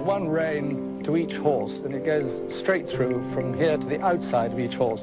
one rein to each horse, and it goes straight through from here to the outside of each horse.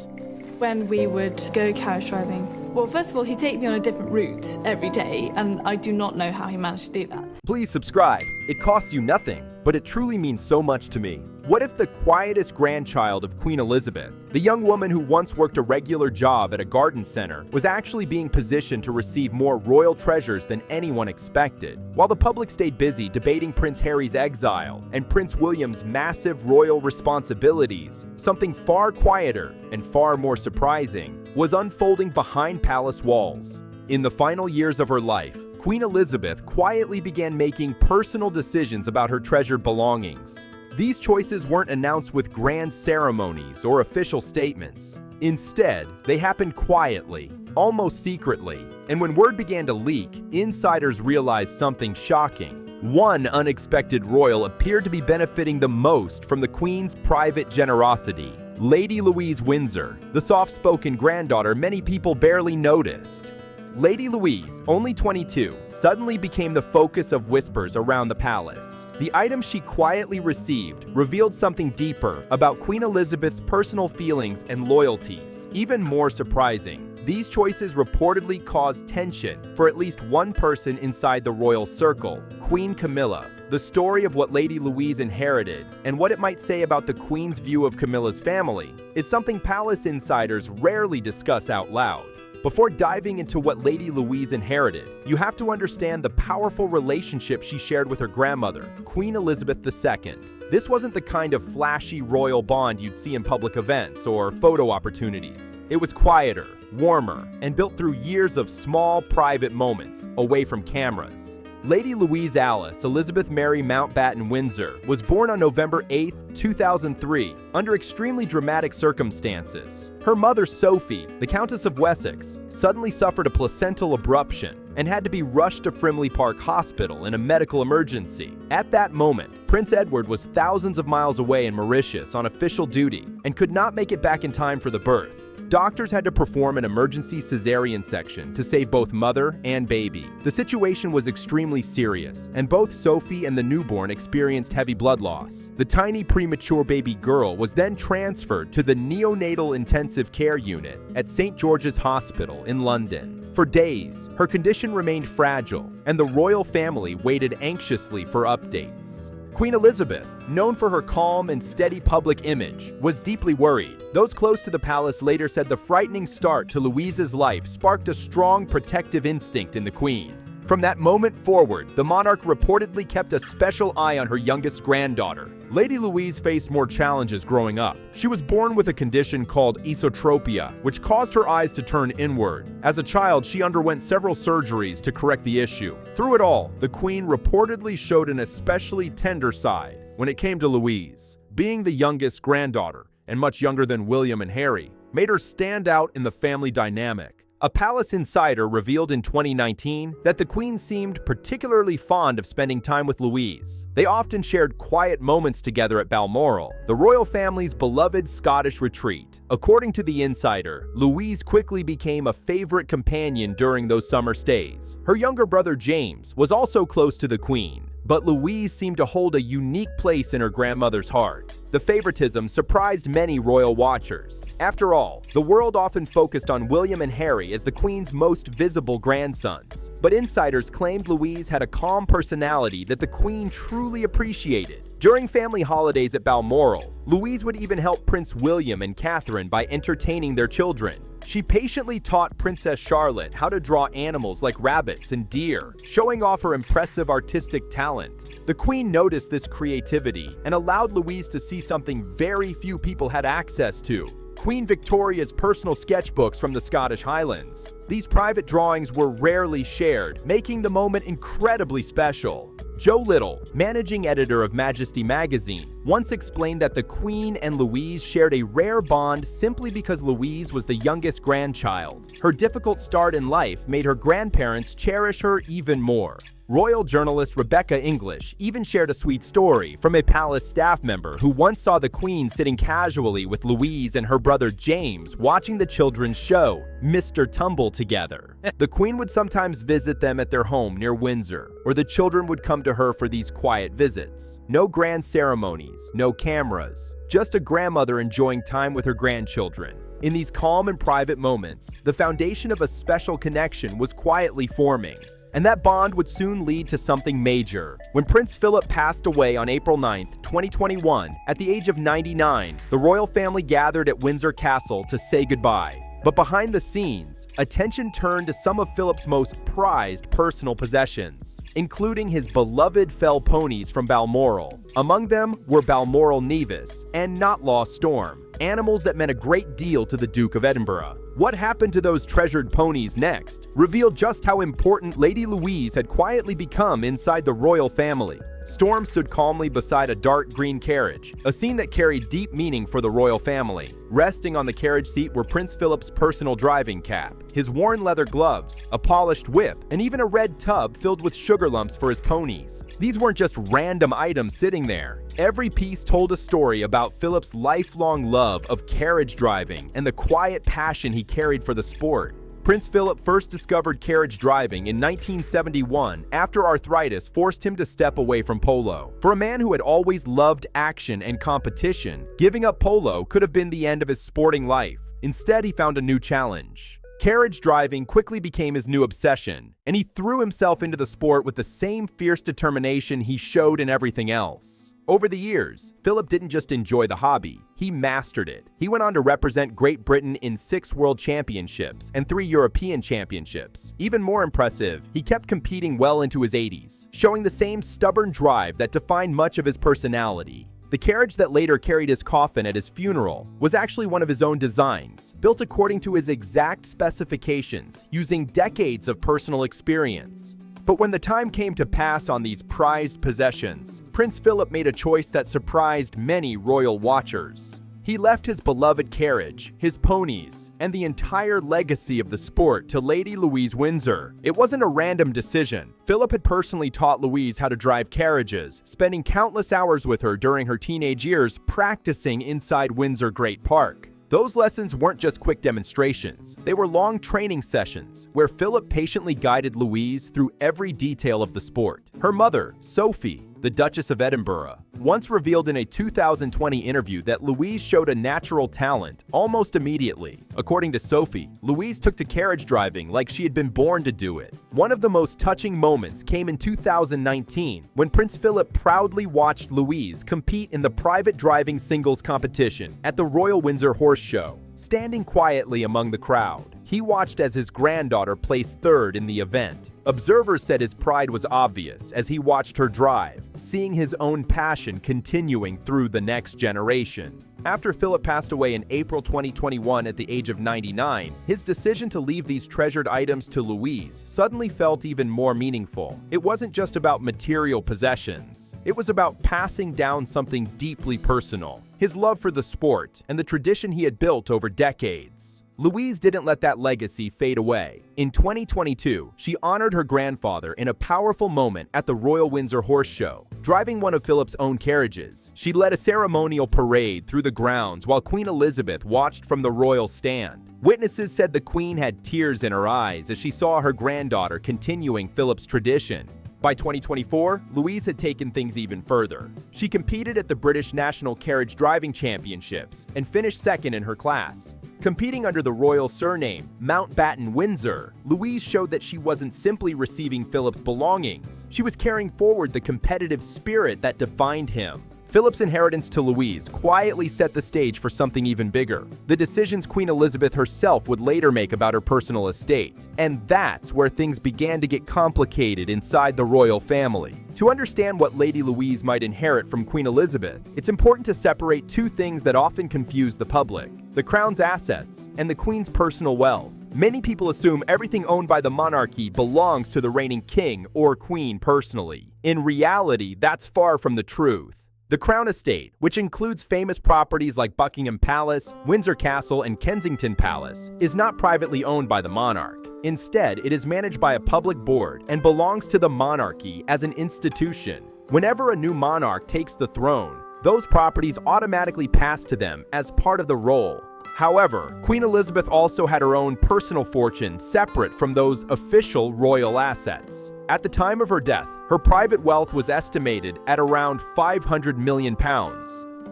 When we would go carriage driving, well, first of all, he'd take me on a different route every day, and I do not know how he managed to do that. Please subscribe. It costs you nothing, but it truly means so much to me. What if the quietest grandchild of Queen Elizabeth, the young woman who once worked a regular job at a garden center, was actually being positioned to receive more royal treasures than anyone expected? While the public stayed busy debating Prince Harry's exile and Prince William's massive royal responsibilities, something far quieter and far more surprising was unfolding behind palace walls. In the final years of her life, Queen Elizabeth quietly began making personal decisions about her treasured belongings. These choices weren't announced with grand ceremonies or official statements. Instead, they happened quietly, almost secretly, and when word began to leak, insiders realized something shocking. One unexpected royal appeared to be benefiting the most from the Queen's private generosity. Lady Louise Windsor, the soft-spoken granddaughter many people barely noticed. Lady Louise, only 22, suddenly became the focus of whispers around the palace. The items she quietly received revealed something deeper about Queen Elizabeth's personal feelings and loyalties. Even more surprising, these choices reportedly caused tension for at least one person inside the royal circle, Queen Camilla. The story of what Lady Louise inherited and what it might say about the Queen's view of Camilla's family is something palace insiders rarely discuss out loud. Before diving into what Lady Louise inherited, you have to understand the powerful relationship she shared with her grandmother, Queen Elizabeth II. This wasn't the kind of flashy royal bond you'd see in public events or photo opportunities. It was quieter, warmer, and built through years of small, private moments away from cameras. Lady Louise Alice Elizabeth Mary Mountbatten Windsor was born on November 8, 2003, under extremely dramatic circumstances. Her mother, Sophie, the Countess of Wessex, suddenly suffered a placental abruption and had to be rushed to Frimley Park Hospital in a medical emergency. At that moment, Prince Edward was thousands of miles away in Mauritius on official duty and could not make it back in time for the birth. Doctors had to perform an emergency cesarean section to save both mother and baby. The situation was extremely serious, and both Sophie and the newborn experienced heavy blood loss. The tiny premature baby girl was then transferred to the neonatal intensive care unit at St. George's Hospital in London. For days, her condition remained fragile, and the royal family waited anxiously for updates. Queen Elizabeth, known for her calm and steady public image, was deeply worried. Those close to the palace later said the frightening start to Louise's life sparked a strong protective instinct in the Queen. From that moment forward, the monarch reportedly kept a special eye on her youngest granddaughter. Lady Louise faced more challenges growing up. She was born with a condition called esotropia, which caused her eyes to turn inward. As a child, she underwent several surgeries to correct the issue. Through it all, the Queen reportedly showed an especially tender side when it came to Louise. Being the youngest granddaughter, and much younger than William and Harry, made her stand out in the family dynamic. A palace insider revealed in 2019 that the Queen seemed particularly fond of spending time with Louise. They often shared quiet moments together at Balmoral, the royal family's beloved Scottish retreat. According to the insider, Louise quickly became a favorite companion during those summer stays. Her younger brother James was also close to the Queen, but Louise seemed to hold a unique place in her grandmother's heart. The favoritism surprised many royal watchers. After all, the world often focused on William and Harry as the Queen's most visible grandsons. But insiders claimed Louise had a calm personality that the Queen truly appreciated. During family holidays at Balmoral, Louise would even help Prince William and Catherine by entertaining their children. She patiently taught Princess Charlotte how to draw animals like rabbits and deer, showing off her impressive artistic talent. The Queen noticed this creativity and allowed Louise to see something very few people had access to: Queen Victoria's personal sketchbooks from the Scottish Highlands. These private drawings were rarely shared, making the moment incredibly special. Joe Little, managing editor of Majesty magazine, once explained that the Queen and Louise shared a rare bond simply because Louise was the youngest grandchild. Her difficult start in life made her grandparents cherish her even more. Royal journalist Rebecca English even shared a sweet story from a palace staff member who once saw the Queen sitting casually with Louise and her brother James watching the children's show, Mr. Tumble, together. The Queen would sometimes visit them at their home near Windsor, or the children would come to her for these quiet visits. No grand ceremonies, no cameras, just a grandmother enjoying time with her grandchildren. In these calm and private moments, the foundation of a special connection was quietly forming. And that bond would soon lead to something major. When Prince Philip passed away on April 9, 2021, at the age of 99, the royal family gathered at Windsor Castle to say goodbye. But behind the scenes, attention turned to some of Philip's most prized personal possessions, including his beloved fell ponies from Balmoral. Among them were Balmoral Nevis and Knotlaw Storm, animals that meant a great deal to the Duke of Edinburgh. What happened to those treasured ponies next revealed just how important Lady Louise had quietly become inside the royal family. Storm stood calmly beside a dark green carriage, a scene that carried deep meaning for the royal family. Resting on the carriage seat were Prince Philip's personal driving cap, his worn leather gloves, a polished whip, and even a red tub filled with sugar lumps for his ponies. These weren't just random items sitting there. Every piece told a story about Philip's lifelong love of carriage driving and the quiet passion he carried for the sport. Prince Philip first discovered carriage driving in 1971 after arthritis forced him to step away from polo. For a man who had always loved action and competition, giving up polo could have been the end of his sporting life. Instead, he found a new challenge. Carriage driving quickly became his new obsession, and he threw himself into the sport with the same fierce determination he showed in everything else. Over the years, Philip didn't just enjoy the hobby, he mastered it. He went on to represent Great Britain in 6 World Championships and 3 European Championships. Even more impressive, he kept competing well into his 80s, showing the same stubborn drive that defined much of his personality. The carriage that later carried his coffin at his funeral was actually one of his own designs, built according to his exact specifications, using decades of personal experience. But when the time came to pass on these prized possessions, Prince Philip made a choice that surprised many royal watchers. He left his beloved carriage, his ponies, and the entire legacy of the sport to Lady Louise Windsor. It wasn't a random decision. Philip had personally taught Louise how to drive carriages, spending countless hours with her during her teenage years practicing inside Windsor Great Park. Those lessons weren't just quick demonstrations. They were long training sessions where Philip patiently guided Louise through every detail of the sport. Her mother, Sophie, the Duchess of Edinburgh, once revealed in a 2020 interview that Louise showed a natural talent almost immediately. According to Sophie, Louise took to carriage driving like she had been born to do it. One of the most touching moments came in 2019 when Prince Philip proudly watched Louise compete in the private driving singles competition at the Royal Windsor Horse Show. Standing quietly among the crowd, he watched as his granddaughter placed third in the event. Observers said his pride was obvious as he watched her drive, seeing his own passion continuing through the next generation. After Philip passed away in April 2021 at the age of 99, his decision to leave these treasured items to Louise suddenly felt even more meaningful. It wasn't just about material possessions. It was about passing down something deeply personal, his love for the sport and the tradition he had built over decades. Louise didn't let that legacy fade away. In 2022, she honored her grandfather in a powerful moment at the Royal Windsor Horse Show. Driving one of Philip's own carriages, she led a ceremonial parade through the grounds while Queen Elizabeth watched from the royal stand. Witnesses said the Queen had tears in her eyes as she saw her granddaughter continuing Philip's tradition. By 2024, Louise had taken things even further. She competed at the British National Carriage Driving Championships and finished second in her class. Competing under the royal surname, Mountbatten Windsor, Louise showed that she wasn't simply receiving Philip's belongings. She was carrying forward the competitive spirit that defined him. Philip's inheritance to Louise quietly set the stage for something even bigger, the decisions Queen Elizabeth herself would later make about her personal estate. And that's where things began to get complicated inside the royal family. To understand what Lady Louise might inherit from Queen Elizabeth, it's important to separate two things that often confuse the public: the crown's assets and the Queen's personal wealth. Many people assume everything owned by the monarchy belongs to the reigning king or queen personally. In reality, that's far from the truth. The Crown Estate, which includes famous properties like Buckingham Palace, Windsor Castle, and Kensington Palace, is not privately owned by the monarch. Instead, it is managed by a public board and belongs to the monarchy as an institution. Whenever a new monarch takes the throne, those properties automatically pass to them as part of the role. However, Queen Elizabeth also had her own personal fortune separate from those official royal assets. At the time of her death, her private wealth was estimated at around £500 million.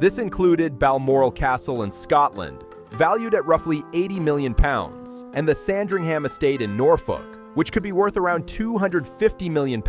This included Balmoral Castle in Scotland, valued at roughly £80 million, and the Sandringham Estate in Norfolk, which could be worth around £250 million.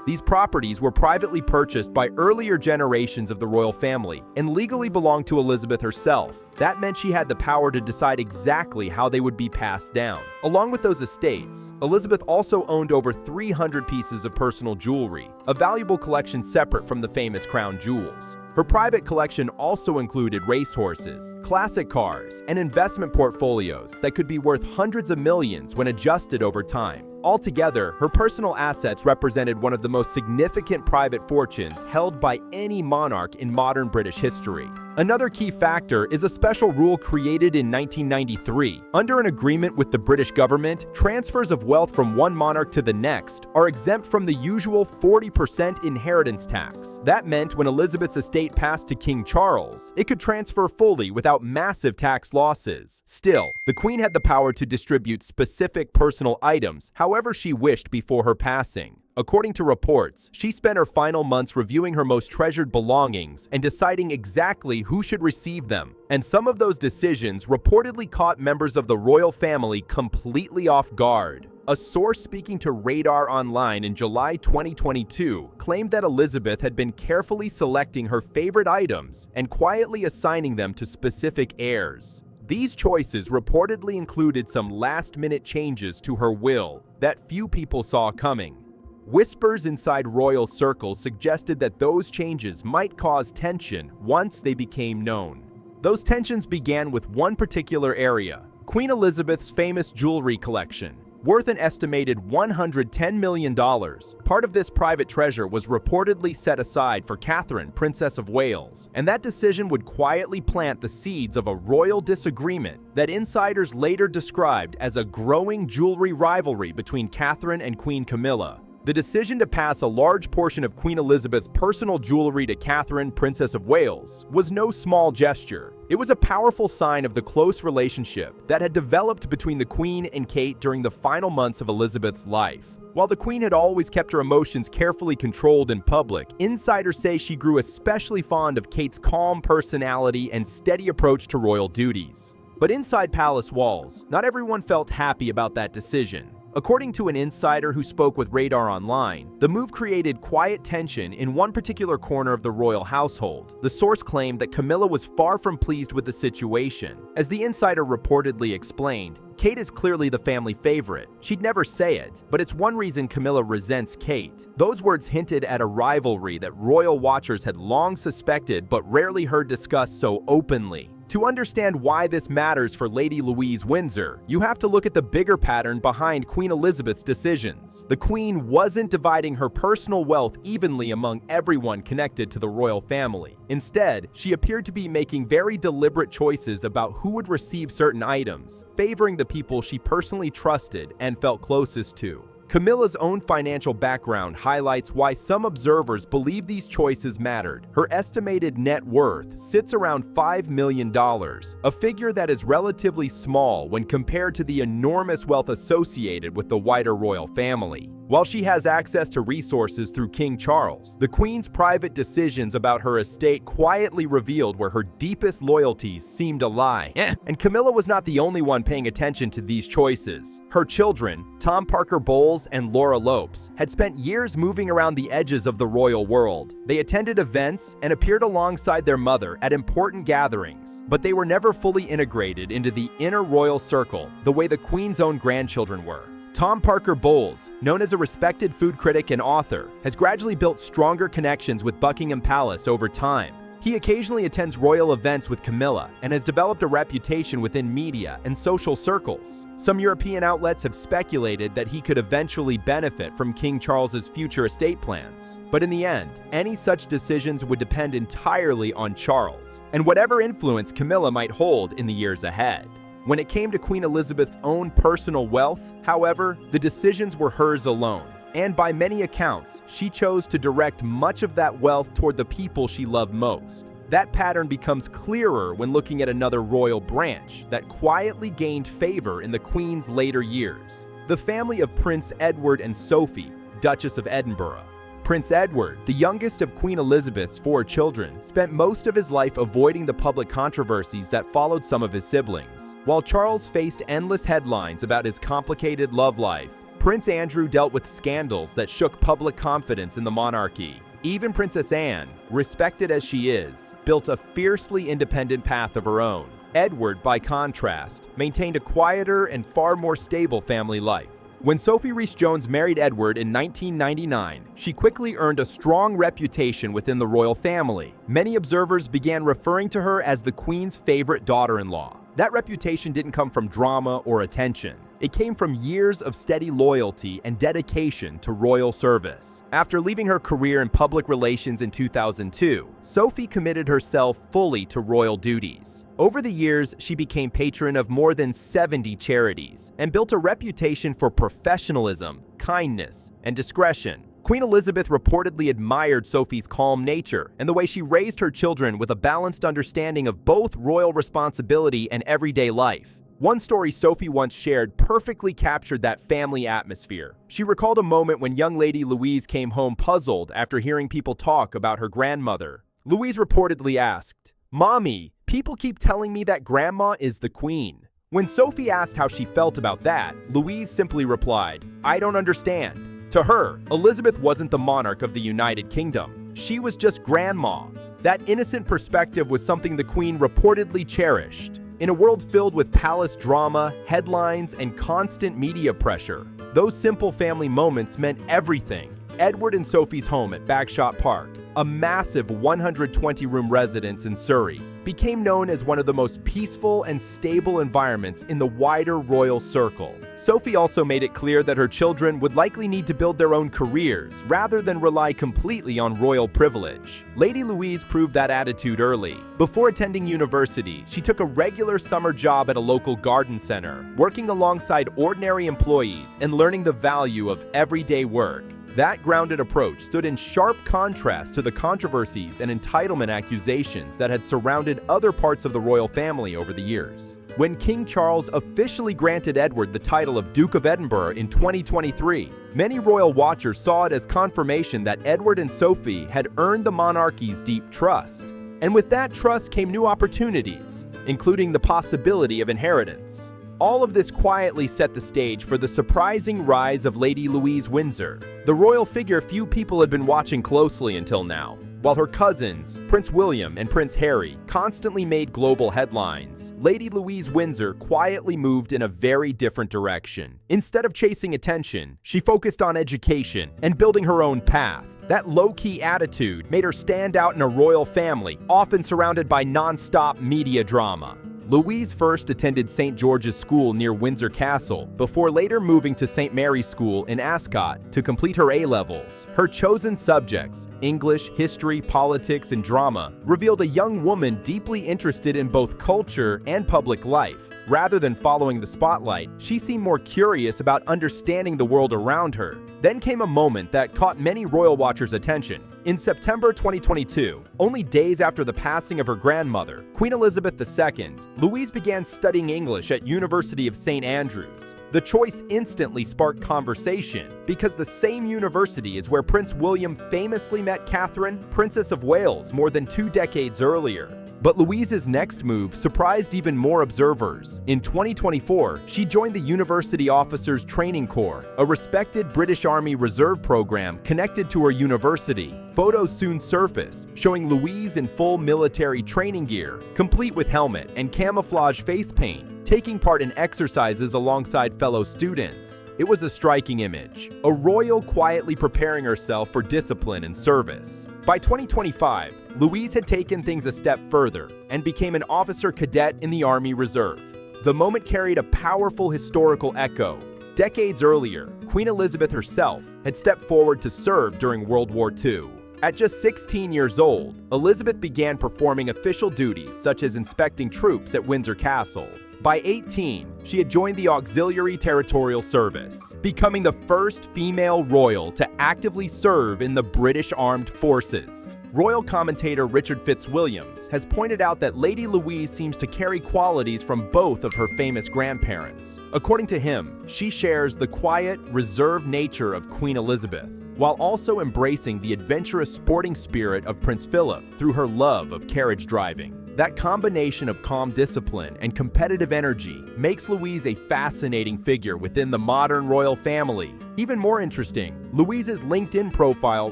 These properties were privately purchased by earlier generations of the royal family and legally belonged to Elizabeth herself. That meant she had the power to decide exactly how they would be passed down. Along with those estates, Elizabeth also owned over 300 pieces of personal jewelry, a valuable collection separate from the famous crown jewels. Her private collection also included racehorses, classic cars, and investment portfolios that could be worth hundreds of millions when adjusted over time. Altogether, her personal assets represented one of the most significant private fortunes held by any monarch in modern British history. Another key factor is a special rule created in 1993. Under an agreement with the British government, transfers of wealth from one monarch to the next are exempt from the usual 40% inheritance tax. That meant when Elizabeth's estate passed to King Charles, it could transfer fully without massive tax losses. Still, the Queen had the power to distribute specific personal items however she wished before her passing. According to reports, she spent her final months reviewing her most treasured belongings and deciding exactly who should receive them. And some of those decisions reportedly caught members of the royal family completely off guard. A source speaking to Radar Online in July 2022 claimed that Elizabeth had been carefully selecting her favorite items and quietly assigning them to specific heirs. These choices reportedly included some last-minute changes to her will that few people saw coming. Whispers inside royal circles suggested that those changes might cause tension once they became known. Those tensions began with one particular area, Queen Elizabeth's famous jewelry collection. Worth an estimated $110 million, part of this private treasure was reportedly set aside for Catherine, Princess of Wales, and that decision would quietly plant the seeds of a royal disagreement that insiders later described as a growing jewelry rivalry between Catherine and Queen Camilla. The decision to pass a large portion of Queen Elizabeth's personal jewelry to Catherine, Princess of Wales, was no small gesture. It was a powerful sign of the close relationship that had developed between the Queen and Kate during the final months of Elizabeth's life. While the Queen had always kept her emotions carefully controlled in public, insiders say she grew especially fond of Kate's calm personality and steady approach to royal duties. But inside palace walls, not everyone felt happy about that decision. According to an insider who spoke with Radar Online, the move created quiet tension in one particular corner of the royal household. The source claimed that Camilla was far from pleased with the situation. As the insider reportedly explained, Kate is clearly the family favorite. She'd never say it, but it's one reason Camilla resents Kate. Those words hinted at a rivalry that royal watchers had long suspected but rarely heard discussed so openly. To understand why this matters for Lady Louise Windsor, you have to look at the bigger pattern behind Queen Elizabeth's decisions. The Queen wasn't dividing her personal wealth evenly among everyone connected to the royal family. Instead, she appeared to be making very deliberate choices about who would receive certain items, favoring the people she personally trusted and felt closest to. Camilla's own financial background highlights why some observers believe these choices mattered. Her estimated net worth sits around $5 million, a figure that is relatively small when compared to the enormous wealth associated with the wider royal family. While she has access to resources through King Charles, the Queen's private decisions about her estate quietly revealed where her deepest loyalties seemed to lie. And Camilla was not the only one paying attention to these choices. Her children, Tom Parker Bowles and Laura Lopes, had spent years moving around the edges of the royal world. They attended events and appeared alongside their mother at important gatherings, but they were never fully integrated into the inner royal circle the way the Queen's own grandchildren were. Tom Parker Bowles, known as a respected food critic and author, has gradually built stronger connections with Buckingham Palace over time. He occasionally attends royal events with Camilla and has developed a reputation within media and social circles. Some European outlets have speculated that he could eventually benefit from King Charles's future estate plans. But in the end, any such decisions would depend entirely on Charles and whatever influence Camilla might hold in the years ahead. When it came to Queen Elizabeth's own personal wealth, however, the decisions were hers alone. And by many accounts, she chose to direct much of that wealth toward the people she loved most. That pattern becomes clearer when looking at another royal branch that quietly gained favor in the Queen's later years. The family of Prince Edward and Sophie, Duchess of Edinburgh. Prince Edward, the youngest of Queen Elizabeth's 4 children, spent most of his life avoiding the public controversies that followed some of his siblings. While Charles faced endless headlines about his complicated love life, Prince Andrew dealt with scandals that shook public confidence in the monarchy. Even Princess Anne, respected as she is, built a fiercely independent path of her own. Edward, by contrast, maintained a quieter and far more stable family life. When Sophie Rhys-Jones married Edward in 1999, she quickly earned a strong reputation within the royal family. Many observers began referring to her as the Queen's favorite daughter-in-law. That reputation didn't come from drama or attention. It came from years of steady loyalty and dedication to royal service. After leaving her career in public relations in 2002, Sophie committed herself fully to royal duties. Over the years, she became patron of more than 70 charities and built a reputation for professionalism, kindness, and discretion. Queen Elizabeth reportedly admired Sophie's calm nature and the way she raised her children with a balanced understanding of both royal responsibility and everyday life. One story Sophie once shared perfectly captured that family atmosphere. She recalled a moment when young lady Louise came home puzzled after hearing people talk about her grandmother. Louise reportedly asked, "Mommy, people keep telling me that grandma is the queen." When Sophie asked how she felt about that, Louise simply replied, "I don't understand." To her, Elizabeth wasn't the monarch of the United Kingdom. She was just grandma. That innocent perspective was something the Queen reportedly cherished. In a world filled with palace drama, headlines, and constant media pressure, those simple family moments meant everything. Edward and Sophie's home at Bagshot Park, a massive 120-room residence in Surrey, became known as one of the most peaceful and stable environments in the wider royal circle. Sophie also made it clear that her children would likely need to build their own careers rather than rely completely on royal privilege. Lady Louise proved that attitude early. Before attending university, she took a regular summer job at a local garden center, working alongside ordinary employees and learning the value of everyday work. That grounded approach stood in sharp contrast to the controversies and entitlement accusations that had surrounded other parts of the royal family over the years. When King Charles officially granted Edward the title of Duke of Edinburgh in 2023, many royal watchers saw it as confirmation that Edward and Sophie had earned the monarchy's deep trust. And with that trust came new opportunities, including the possibility of inheritance. All of this quietly set the stage for the surprising rise of Lady Louise Windsor, the royal figure few people had been watching closely until now. While her cousins, Prince William and Prince Harry, constantly made global headlines, Lady Louise Windsor quietly moved in a very different direction. Instead of chasing attention, she focused on education and building her own path. That low-key attitude made her stand out in a royal family, often surrounded by non-stop media drama. Louise first attended St. George's School near Windsor Castle, before later moving to St. Mary's School in Ascot to complete her A-levels. Her chosen subjects, English, history, politics, and drama, revealed a young woman deeply interested in both culture and public life. Rather than following the spotlight, she seemed more curious about understanding the world around her. Then came a moment that caught many royal watchers' attention. In September 2022, only days after the passing of her grandmother, Queen Elizabeth II, Louise began studying English at University of St. Andrews. The choice instantly sparked conversation because the same university is where Prince William famously met Catherine, Princess of Wales, more than 2 decades earlier. But Louise's next move surprised even more observers. In 2024, she joined the University Officers Training Corps, a respected British Army Reserve program connected to her university. Photos soon surfaced, showing Louise in full military training gear, complete with helmet and camouflage face paint, taking part in exercises alongside fellow students. It was a striking image, a royal quietly preparing herself for discipline and service. By 2025, Louise had taken things a step further and became an officer cadet in the Army Reserve. The moment carried a powerful historical echo. Decades earlier, Queen Elizabeth herself had stepped forward to serve during World War II. At just 16 years old, Elizabeth began performing official duties such as inspecting troops at Windsor Castle. By 18, she had joined the Auxiliary Territorial Service, becoming the first female royal to actively serve in the British Armed Forces. Royal commentator Richard Fitzwilliams has pointed out that Lady Louise seems to carry qualities from both of her famous grandparents. According to him, she shares the quiet, reserved nature of Queen Elizabeth, while also embracing the adventurous sporting spirit of Prince Philip through her love of carriage driving. That combination of calm discipline and competitive energy makes Louise a fascinating figure within the modern royal family. Even more interesting, Louise's LinkedIn profile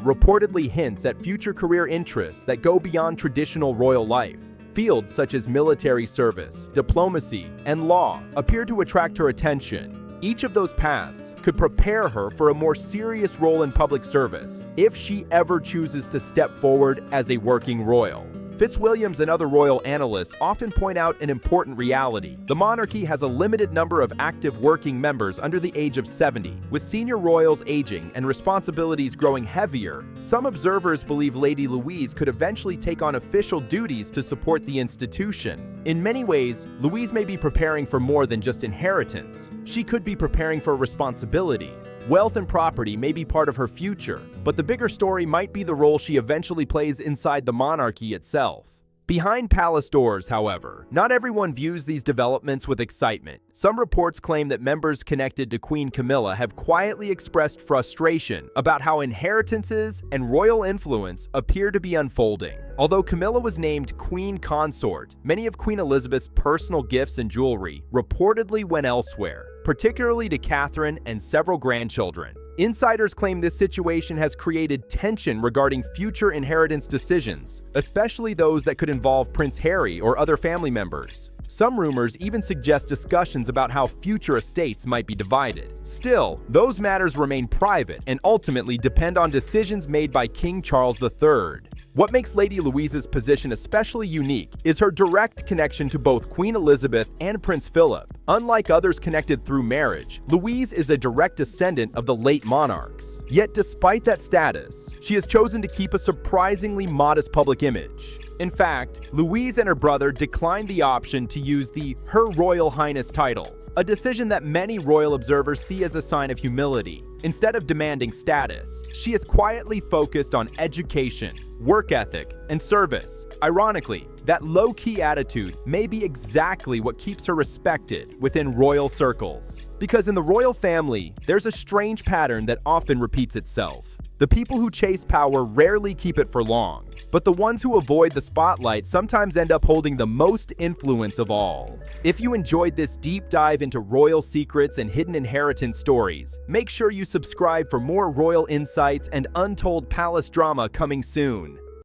reportedly hints at future career interests that go beyond traditional royal life. Fields such as military service, diplomacy, and law appear to attract her attention. Each of those paths could prepare her for a more serious role in public service if she ever chooses to step forward as a working royal. Fitzwilliams and other royal analysts often point out an important reality. The monarchy has a limited number of active working members under the age of 70. With senior royals aging and responsibilities growing heavier, some observers believe Lady Louise could eventually take on official duties to support the institution. In many ways, Louise may be preparing for more than just inheritance. She could be preparing for responsibility. Wealth and property may be part of her future, but the bigger story might be the role she eventually plays inside the monarchy itself. Behind palace doors, however, not everyone views these developments with excitement. Some reports claim that members connected to Queen Camilla have quietly expressed frustration about how inheritances and royal influence appear to be unfolding. Although Camilla was named Queen Consort, many of Queen Elizabeth's personal gifts and jewelry reportedly went elsewhere, particularly to Catherine and several grandchildren. Insiders claim this situation has created tension regarding future inheritance decisions, especially those that could involve Prince Harry or other family members. Some rumors even suggest discussions about how future estates might be divided. Still, those matters remain private and ultimately depend on decisions made by King Charles III. What makes Lady Louise's position especially unique is her direct connection to both Queen Elizabeth and Prince Philip. Unlike others connected through marriage, Louise is a direct descendant of the late monarchs. Yet despite that status, she has chosen to keep a surprisingly modest public image. In fact, Louise and her brother declined the option to use the Her Royal Highness title, a decision that many royal observers see as a sign of humility. Instead of demanding status, she is quietly focused on education, work ethic, and service. Ironically, that low-key attitude may be exactly what keeps her respected within royal circles. Because in the royal family, there's a strange pattern that often repeats itself. The people who chase power rarely keep it for long, but the ones who avoid the spotlight sometimes end up holding the most influence of all. If you enjoyed this deep dive into royal secrets and hidden inheritance stories, make sure you subscribe for more royal insights and untold palace drama coming soon.